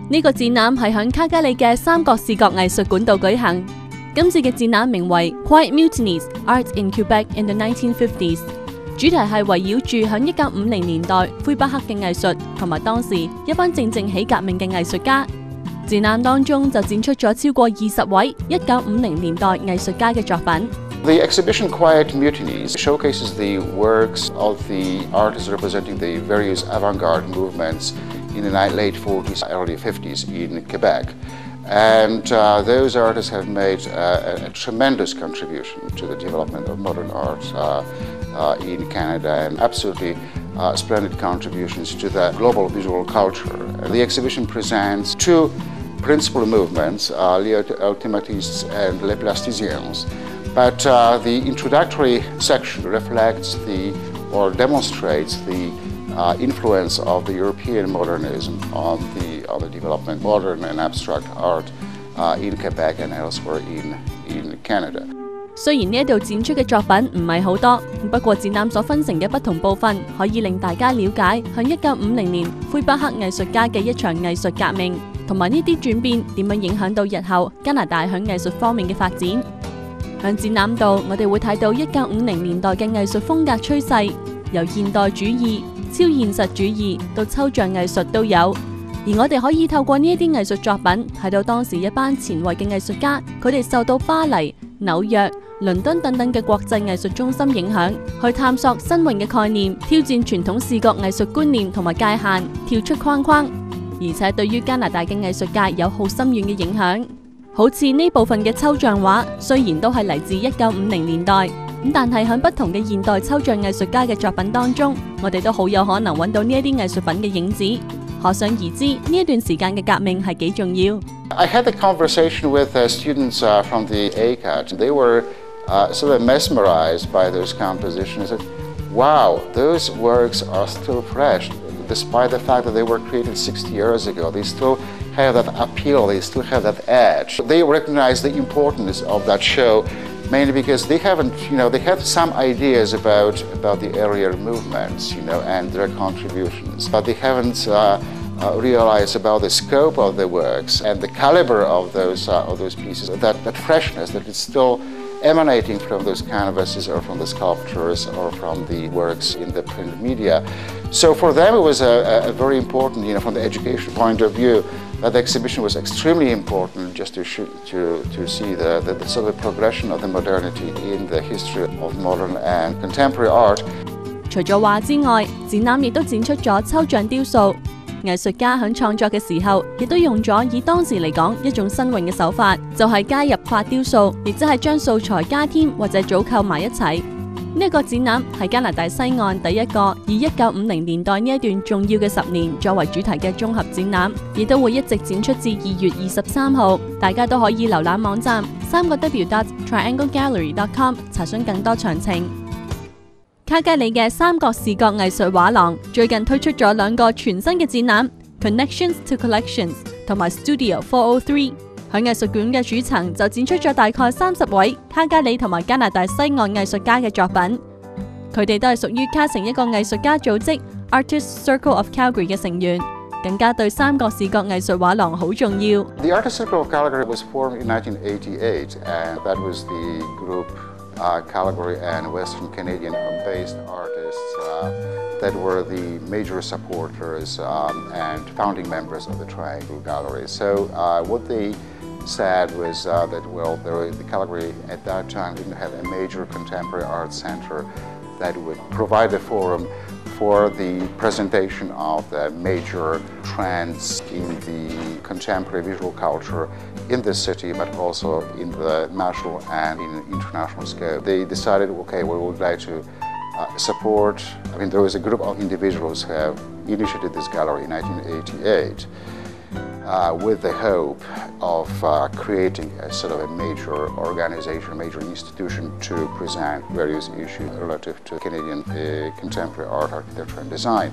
呢個展覽係響卡加里嘅三角視覺藝術館度舉行。今次嘅展覽名為 Quiet Mutinies: Art in Quebec in the 1950s， 主題係圍繞住響1950年代魁北克嘅藝術同埋當時一班正起革命嘅藝術家。展覽當中就展出咗超過20位1950年代藝術家嘅作品。The exhibition Quiet Mutinies showcases the works of the artists representing the various avant-garde movements in the late 40s, early 50s in Quebec. And those artists have made a tremendous contribution to the development of modern art in Canada, and absolutely splendid contributions to the global visual culture. The exhibition presents two principal movements, les ultimatistes and les plasticiens. But the introductory section reflects or demonstrates the influence of the European modernism on the development of modern and abstract art in Quebec and elsewhere in Canada. 雖然呢度展出嘅作品唔係好多，不過展覽所分成嘅不同部分可以令大家了解向1950年魁北克藝術家嘅一場藝術革命，同埋呢啲轉變點樣影響到日後加拿大響藝術方面嘅發展。響展覽度，我哋會睇到1950年代嘅藝術風格趨勢，由現代主義、超現實主義到抽象藝術都有。而我哋可以透過呢一啲藝術作品睇到當時一班前衛嘅藝術家，佢哋受到巴黎、紐約、倫敦等等嘅國際藝術中心影響，去探索新穎嘅概念，挑戰傳統視覺藝術觀念同埋界限，跳出框框。而且對於加拿大嘅藝術界有好深遠嘅影響。好似呢部分嘅抽象畫，雖然都係嚟自1950年代，咁但係喺不同嘅現代抽象藝術家嘅作品當中，我哋都好有可能揾到呢一啲藝術品嘅影子。可想而知，呢一段時間嘅革命係幾重要。I had a conversation with students from the ACAT. They were sort of mesmerized by those compositions. Wow, those works are still fresh, despite the fact that they were created 60 years ago. They still have that appeal, they still have that edge. They recognize the importance of that show, mainly because they haven't, they have some ideas about the earlier movements, and their contributions, but they haven't realized about the scope of the works and the caliber of those pieces, that freshness that is still emanating from those canvases or from the sculptures or from the works in the print media. So for them it was a very important, from the education point of view, that the exhibition was extremely important just to see the sort of progression of the modernity in the history of modern and contemporary art. 除咗畫之外，展覽亦都展出咗抽象雕塑。藝術家喺創作嘅時候，亦都用咗以當時嚟講一種新穎嘅手法，就係加入發雕塑，亦即係將素材加添或者組構埋一齊。呢一個展覽係加拿大西岸第一個以1950年代呢一段重要嘅10年作為主題嘅綜合展覽，亦都會一直展出至2月23號。大家都可以瀏覽網站3w.trianglegallery.com 查詢更多詳情。卡加里嘅三角視覺藝術畫廊最近推出咗2個全新嘅展覽 Connections to Collections 同埋 Studio 403。喺藝術館嘅主層就展出咗大概30位卡加里同埋加拿大西岸藝術家嘅作品，佢哋都係屬於卡城一個藝術家組織 Artist Circle of Calgary 嘅成員，更加對三角視覺藝術畫廊好重要。The Artist Circle of Calgary was formed in 1988, and that was the group Calgary and Western Canadian-based artists that were the major supporters and founding members of the Triangle Gallery. So what they said was that, well, the Calgary at that time didn't have a major contemporary art center that would provide a forum for the presentation of the major trends in the contemporary visual culture in the city, but also in the national and in international scope. They decided, okay, we would like to support, there was a group of individuals who have initiated this gallery in 1988 with the hope of creating a sort of a major organization, a major institution to present various issues relative to Canadian contemporary art, architecture and design.